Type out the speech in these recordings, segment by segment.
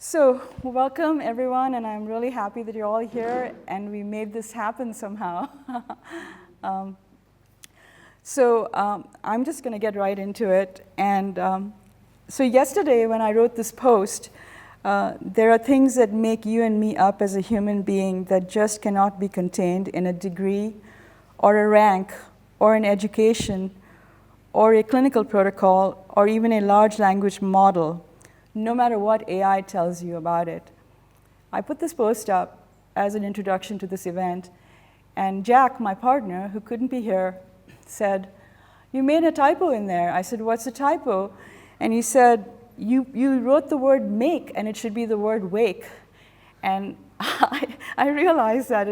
So welcome everyone, and I'm really happy that you're all here and we made this happen somehow. I'm just going to get right into it. And so yesterday when I wrote this post, there are things that make you and me up as a human being that just cannot be contained in a degree or a rank or an education or a clinical protocol or even a large language model, no matter what AI tells you about it. I put this post up as an introduction to this event, and Jack, my partner, who couldn't be here, said, "You made a typo in there." I said, "What's a typo?" And he said, you wrote the word make, and it should be the word wake. And I realized that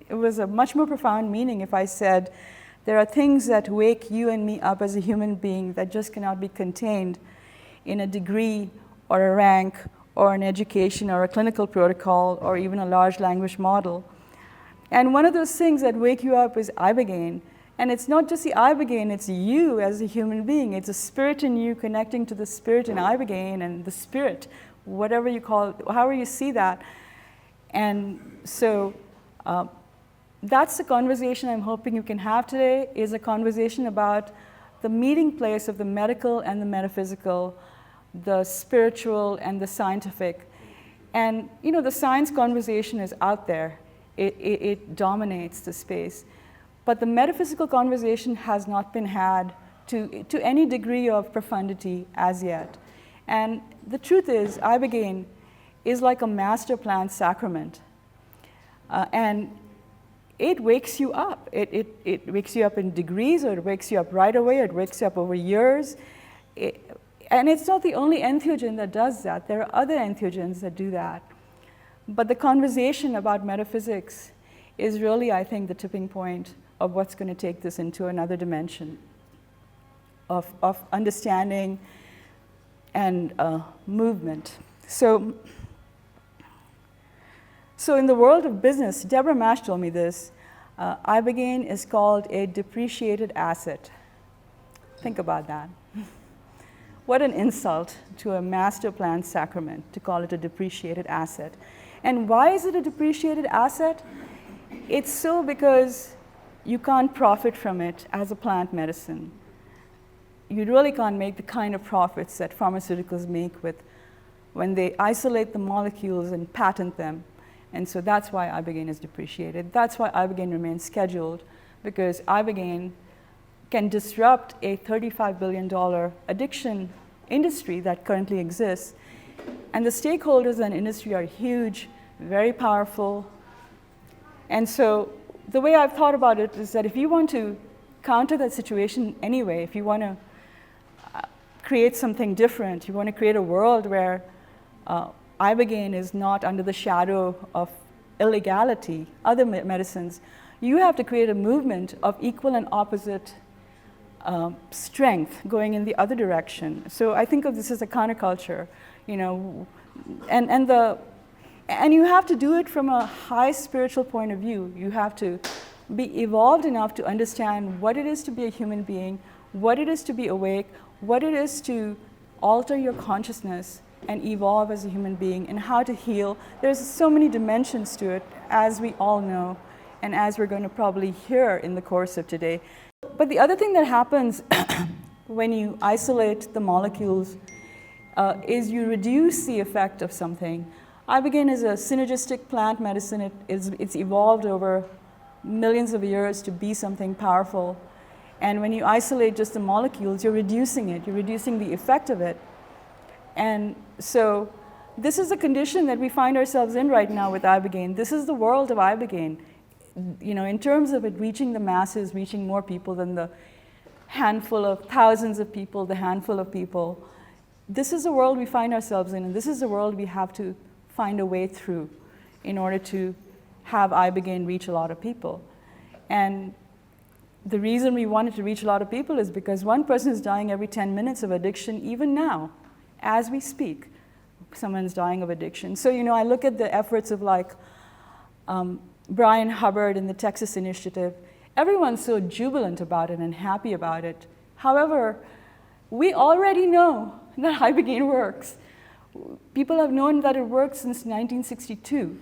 it was a much more profound meaning if I said, there are things that wake you and me up as a human being that just cannot be contained in a degree or a rank, or an education, or a clinical protocol, or even a large language model. And one of those things that wake you up is Ibogaine. And it's not just the Ibogaine, it's you as a human being. It's a spirit in you connecting to the spirit in Ibogaine, and the spirit, whatever you call it, however you see that. And so that's the conversation I'm hoping you can have today, is a conversation about the meeting place of the medical and the metaphysical, the spiritual and the scientific. And you know, the science conversation is out there. It dominates the space. But the metaphysical conversation has not been had to any degree of profundity as yet. And the truth is, Ibogaine is like a master plan sacrament. And it wakes you up. It wakes you up in degrees, or it wakes you up right away, or it wakes you up over years. And it's not the only entheogen that does that. There are other entheogens that do that. But the conversation about metaphysics is really, I think, the tipping point of what's going to take this into another dimension of understanding and movement. So in the world of business, Deborah Mash told me this, Ibogaine is called a depreciated asset. Think about that. What an insult to a master plan sacrament to call it a depreciated asset. And why is it a depreciated asset? It's so because you can't profit from it as a plant medicine. You really can't make the kind of profits that pharmaceuticals make when they isolate the molecules and patent them. And so that's why Ibogaine is depreciated. That's why Ibogaine remains scheduled, because Ibogaine can disrupt a $35 billion addiction industry that currently exists. And the stakeholders in the industry are huge, very powerful. And so the way I've thought about it is that if you want to counter that situation anyway, if you want to create something different, you want to create a world where Ibogaine is not under the shadow of illegality, other medicines, you have to create a movement of equal and opposite strength going in the other direction. So I think of this as a counterculture, you know, and you have to do it from a high spiritual point of view. You have to be evolved enough to understand what it is to be a human being, what it is to be awake, what it is to alter your consciousness and evolve as a human being, and how to heal. There's so many dimensions to it, as we all know, and as we're going to probably hear in the course of today. But the other thing that happens when you isolate the molecules is you reduce the effect of something. Ibogaine is a synergistic plant medicine. It's evolved over millions of years to be something powerful. And when you isolate just the molecules, you're reducing it. You're reducing the effect of it. And so this is the condition that we find ourselves in right now with Ibogaine. This is the world of Ibogaine. You know, in terms of it reaching the masses, reaching more people than the handful of thousands of people, the handful of people, this is the world we find ourselves in, and this is the world we have to find a way through in order to have Ibogaine reach a lot of people. And the reason we wanted to reach a lot of people is because one person is dying every 10 minutes of addiction, even now, as we speak, someone's dying of addiction. So, you know, I look at the efforts of like Brian Hubbard and the Texas Initiative. Everyone's so jubilant about it and happy about it. However, we already know that Ibogaine works. People have known that it works since 1962.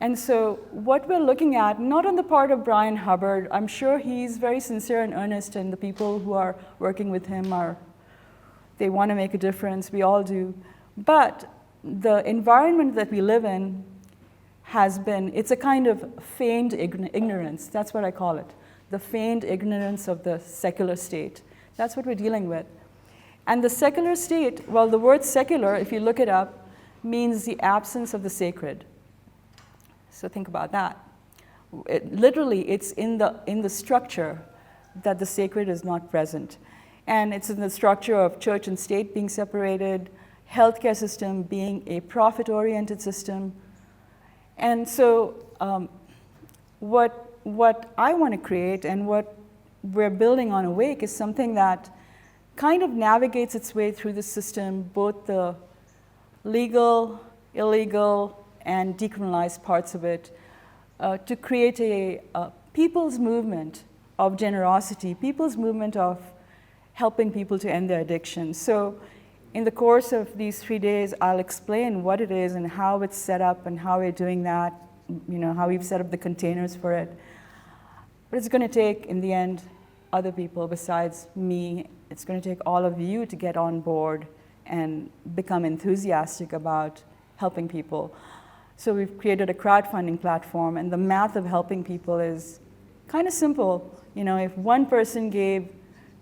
And so what we're looking at, not on the part of Brian Hubbard, I'm sure he's very sincere and earnest, and the people who are working with him they want to make a difference, we all do. But the environment that we live in it's a kind of feigned ignorance, that's what I call it. The feigned ignorance of the secular state. That's what we're dealing with. And the secular state, well, the word secular, if you look it up, means the absence of the sacred. So think about that. Literally, it's in the structure that the sacred is not present. And it's in the structure of church and state being separated, healthcare system being a profit-oriented system. And so what I want to create and what we're building on Awake is something that kind of navigates its way through the system, both the legal, illegal, and decriminalized parts of it, to create a people's movement of generosity, people's movement of helping people to end their addiction. So in the course of these 3 days, I'll explain what it is and how it's set up and how we're doing that, how we've set up the containers for it. But it's going to take, in the end, other people besides me. It's going to take all of you to get on board and become enthusiastic about helping people. So we've created a crowdfunding platform, and the math of helping people is kind of simple. If one person gave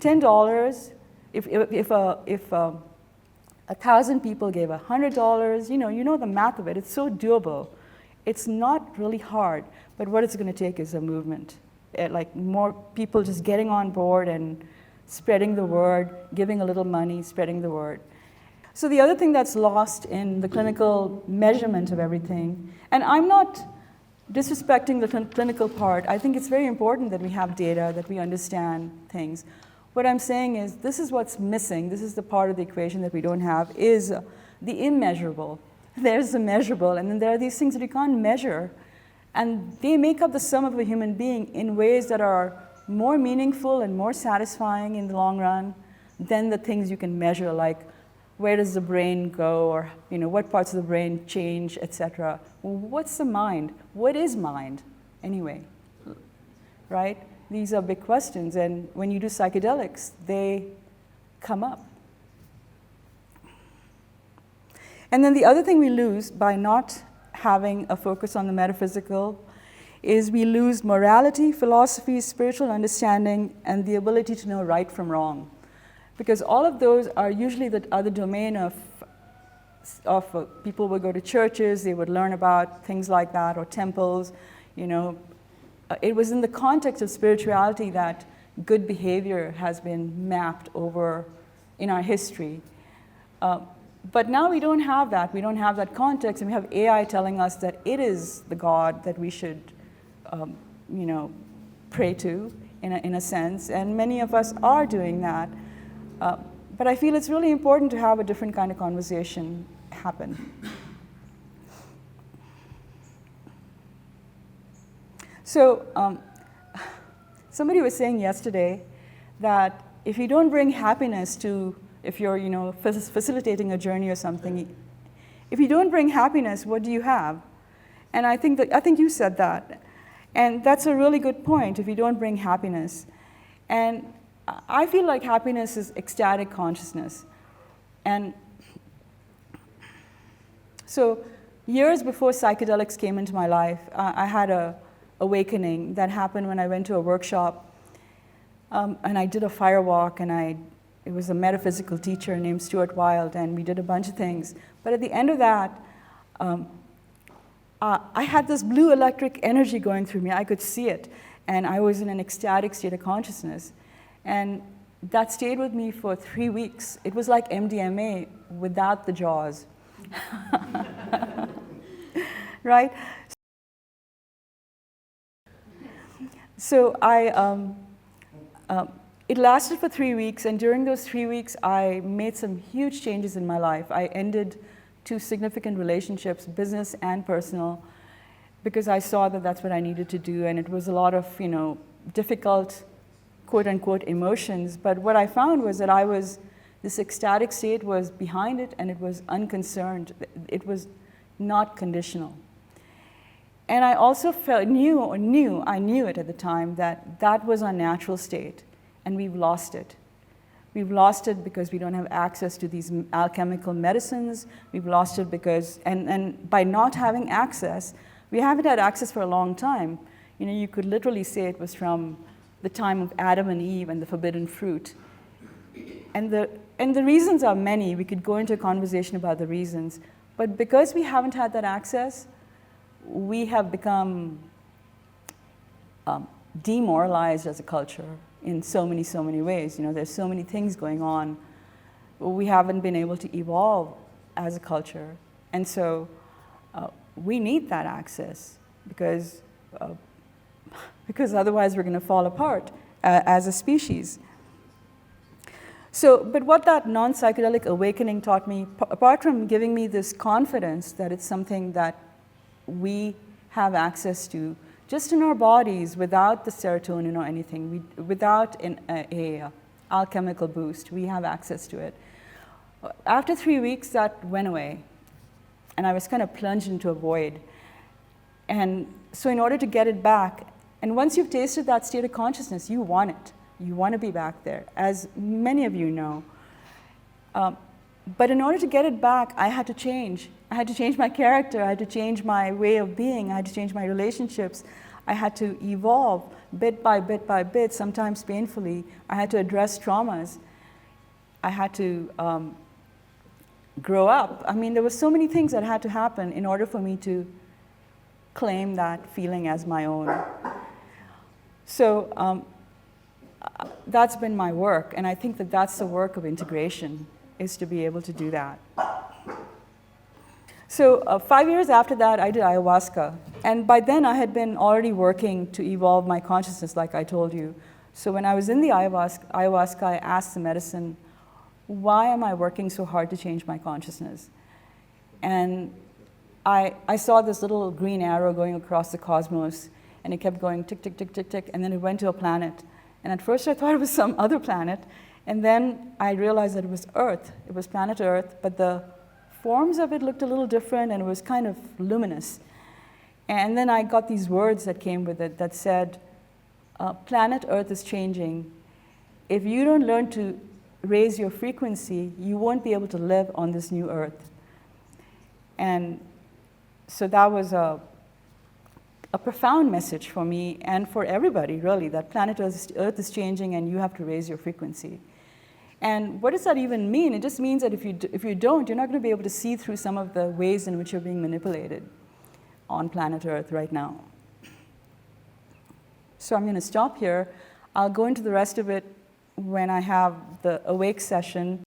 $10, if 1,000 people gave $100, you know the math of it. It's so doable. It's not really hard, but what it's going to take is a movement. Like more people just getting on board and spreading the word, giving a little money, spreading the word. So the other thing that's lost in the clinical measurement of everything, and I'm not disrespecting the clinical part. I think it's very important that we have data, that we understand things. What I'm saying is this is what's missing. This is the part of the equation that we don't have, is the immeasurable. There's the measurable, and then there are these things that you can't measure, and they make up the sum of a human being in ways that are more meaningful and more satisfying in the long run than the things you can measure, like where does the brain go, or what parts of the brain change, etc. What's the mind? What is mind, anyway? Right? These are big questions, and when you do psychedelics, they come up. And then the other thing we lose by not having a focus on the metaphysical is we lose morality, philosophy, spiritual understanding, and the ability to know right from wrong. Because all of those are usually the other domain of people would go to churches, they would learn about things like that, or temples. It was in the context of spirituality that good behavior has been mapped over in our history. But now we don't have that. We don't have that context, and we have AI telling us that it is the God that we should, pray to, in a sense. And many of us are doing that. But I feel it's really important to have a different kind of conversation happen. So somebody was saying yesterday that if you don't bring happiness to, if you're facilitating a journey or something, if you don't bring happiness, what do you have? And I think you said that. And that's a really good point, if you don't bring happiness. And I feel like happiness is ecstatic consciousness. And so years before psychedelics came into my life, I had a awakening that happened when I went to a workshop, and I did a fire walk, and it was a metaphysical teacher named Stuart Wilde, and we did a bunch of things. But at the end of that, I had this blue electric energy going through me. I could see it, and I was in an ecstatic state of consciousness. And that stayed with me for 3 weeks. It was like MDMA without the jaws. Right? So it lasted for 3 weeks, and during those 3 weeks, I made some huge changes in my life. I ended 2 significant relationships, business and personal, because I saw that that's what I needed to do, and it was a lot of, difficult, quote-unquote, emotions. But what I found was that I was This ecstatic state was behind it, and it was unconcerned. It was not conditional. And I also I knew it at the time, that that was our natural state, and we've lost it. We've lost it because we don't have access to these alchemical medicines. We've lost it because, and by not having access, we haven't had access for a long time. You know, you could literally say it was from the time of Adam and Eve and the forbidden fruit. And the reasons are many. We could go into a conversation about the reasons. But because we haven't had that access, we have become demoralized as a culture in so many ways. You know, there's so many things going on. We haven't been able to evolve as a culture. And so we need that access because otherwise we're going to fall apart as a species. So, but what that non-psychedelic awakening taught me, apart from giving me this confidence that it's something that we have access to just in our bodies without the serotonin or anything, without a alchemical boost, we have access to it. After 3 weeks, that went away, and I was kind of plunged into a void. And so in order to get it back, and once you've tasted that state of consciousness, you want it. You want to be back there, as many of you know. But in order to get it back, I had to change. I had to change my character. I had to change my way of being. I had to change my relationships. I had to evolve bit by bit by bit, sometimes painfully. I had to address traumas. I had to grow up. I mean, there were so many things that had to happen in order for me to claim that feeling as my own. So that's been my work, and I think that that's the work of integration, is to be able to do that. So 5 years after that, I did ayahuasca, and by then I had been already working to evolve my consciousness, like I told you. So when I was in the ayahuasca, I asked the medicine, why am I working so hard to change my consciousness? And I saw this little green arrow going across the cosmos, and it kept going tick, tick, tick, tick, tick, and then it went to a planet. And at first I thought it was some other planet, and then I realized that it was Earth. It was planet Earth, but the forms of it looked a little different, and it was kind of luminous. And then I got these words that came with it that said, planet Earth is changing. If you don't learn to raise your frequency, you won't be able to live on this new Earth. And so that was a profound message for me and for everybody, really, that planet Earth is changing and you have to raise your frequency. And what does that even mean? It just means that if you don't, you're not going to be able to see through some of the ways in which you're being manipulated on planet Earth right now. So I'm going to stop here. I'll go into the rest of it when I have the awake session.